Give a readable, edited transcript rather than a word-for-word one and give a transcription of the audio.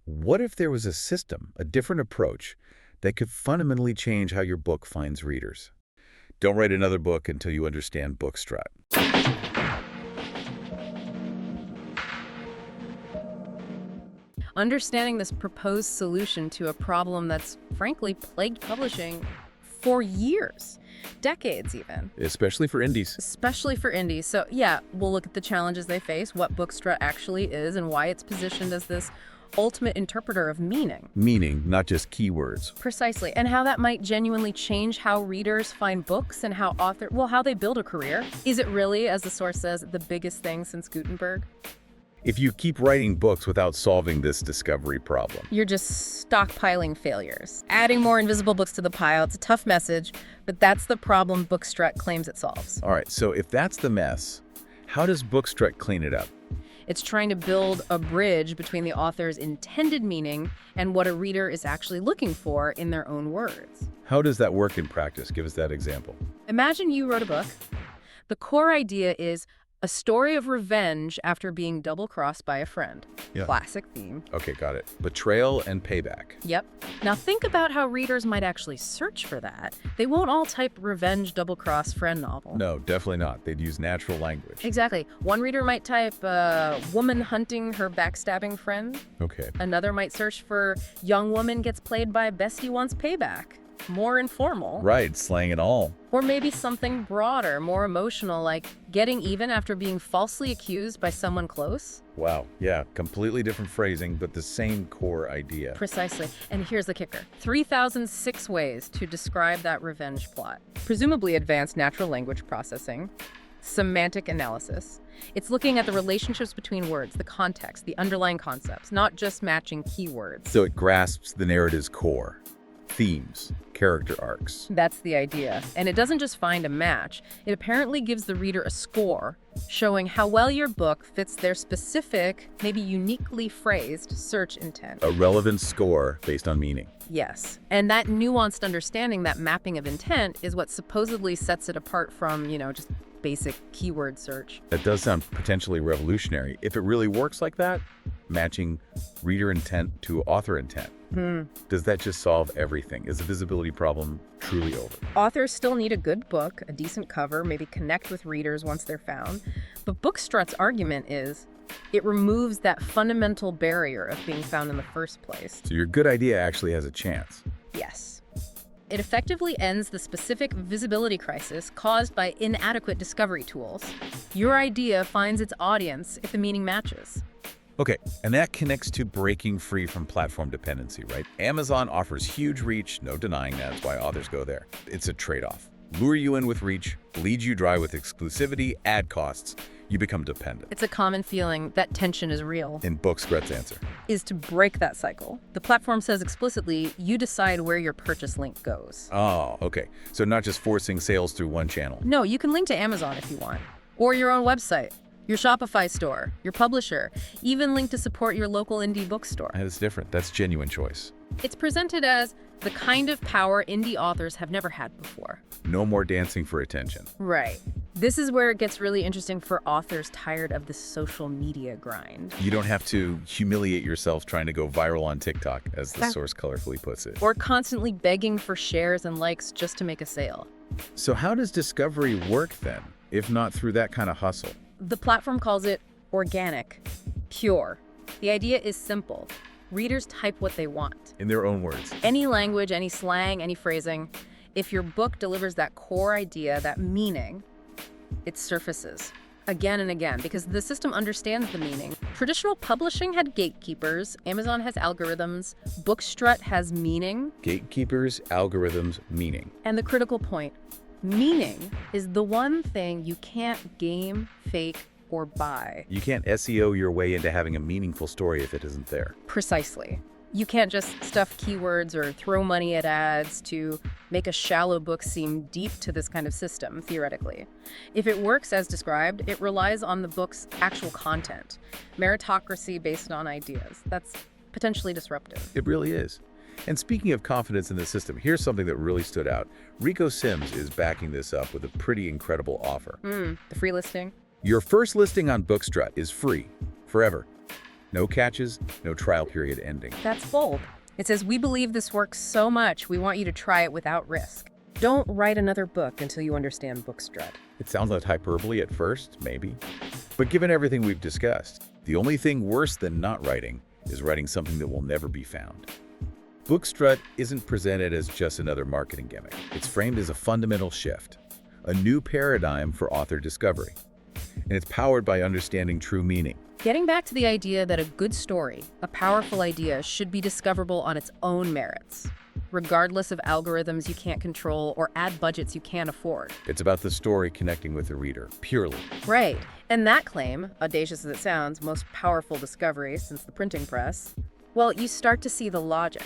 What if there was a system, a different approach, that could fundamentally change how your book finds readers? Don't write another book until you understand book strut. Understanding this proposed solution to a problem that's frankly plagued publishing for years, decades even. Especially for indies. Especially for indies. So yeah, we'll look at the challenges they face, what book strut actually is, and why it's positioned as this ultimate interpreter of meaning. Meaning, not just keywords. Precisely, and how that might genuinely change how readers find books and how how they build a career. Is it really, as the source says, the biggest thing since Gutenberg? If you keep writing books without solving this discovery problem, You're just stockpiling failures. Adding more invisible books to the pile, it's a tough message, but that's the problem Bookstrut claims it solves. all right, so if that's the mess, how does Bookstrut clean it up? It's trying to build a bridge between the author's intended meaning and what a reader is actually looking for in their own words. How does that work in practice? Give us that example. Imagine you wrote a book. The core idea is a story of revenge after being double-crossed by a friend. Yeah. Classic theme. Okay, got it. Betrayal and payback. Yep. Now think about how readers might actually search for that. They won't all type revenge double-cross friend novel. No, definitely not. They'd use natural language. Exactly. One reader might type woman hunting her backstabbing friend. Okay. Another might search for young woman gets played by bestie wants payback. More informal. Right, slang and all. Or maybe something broader, more emotional, like getting even after being falsely accused by someone close. Wow, yeah, completely different phrasing, but the same core idea. Precisely. And here's the kicker. 3006 ways to describe that revenge plot. Presumably advanced natural language processing, semantic analysis. It's looking at the relationships between words, the context, the underlying concepts, not just matching keywords. So it grasps the narrative's core. Themes, character arcs. That's the idea. And it doesn't just find a match. It apparently gives the reader a score, showing how well your book fits their specific, maybe uniquely phrased search intent. A relevant score based on meaning. Yes. And that nuanced understanding, that mapping of intent, is what supposedly sets it apart from, just basic keyword search. That does sound potentially revolutionary. If it really works like that, matching reader intent to author intent, does that just solve everything? Is the visibility problem truly over? Authors still need a good book, a decent cover, maybe connect with readers once they're found. But Bookstrut's argument is it removes that fundamental barrier of being found in the first place. So your good idea actually has a chance. Yes. It effectively ends the specific visibility crisis caused by inadequate discovery tools. Your idea finds its audience if the meaning matches. Okay, and that connects to breaking free from platform dependency, right? Amazon offers huge reach, no denying that. That's why authors go there. It's a trade-off. Lure you in with reach, lead you dry with exclusivity, ad costs. You become dependent. It's a common feeling. That tension is real. In Bookstrut's answer is to break that cycle. The platform says explicitly, you decide where your purchase link goes. Oh, okay. So not just forcing sales through one channel. No, you can link to Amazon if you want. Or your own website, your Shopify store, your publisher, even link to support your local indie bookstore. That's different. That's genuine choice. It's presented as the kind of power indie authors have never had before. No more dancing for attention. Right. This is where it gets really interesting for authors tired of the social media grind. You don't have to humiliate yourself trying to go viral on TikTok, as the source colorfully puts it. Or constantly begging for shares and likes just to make a sale. So how does discovery work then, if not through that kind of hustle? The platform calls it organic, pure. The idea is simple. Readers type what they want. In their own words. Any language, any slang, any phrasing. If your book delivers that core idea, that meaning, it surfaces again and again because the system understands the meaning. Traditional publishing had gatekeepers. Amazon has algorithms. Bookstrut has meaning. Gatekeepers, algorithms, meaning. And the critical point, meaning is the one thing you can't game, fake, or buy. You can't SEO your way into having a meaningful story if it isn't there. Precisely. You can't just stuff keywords or throw money at ads to make a shallow book seem deep to this kind of system, theoretically. If it works as described, it relies on the book's actual content. Meritocracy based on ideas. That's potentially disruptive. It really is. And speaking of confidence in the system, here's something that really stood out. Rico Sims is backing this up with a pretty incredible offer. The free listing? Your first listing on Bookstrut is free, forever. No catches, no trial period ending. That's bold. It says, we believe this works so much, we want you to try it without risk. Don't write another book until you understand Bookstrut. It sounds like hyperbole at first, maybe. But given everything we've discussed, the only thing worse than not writing is writing something that will never be found. Bookstrut isn't presented as just another marketing gimmick. It's framed as a fundamental shift, a new paradigm for author discovery. And it's powered by understanding true meaning. Getting back to the idea that a good story, a powerful idea, should be discoverable on its own merits, regardless of algorithms you can't control or ad budgets you can't afford. It's about the story connecting with the reader, purely. Right. And that claim, audacious as it sounds, most powerful discovery since the printing press, well, you start to see the logic.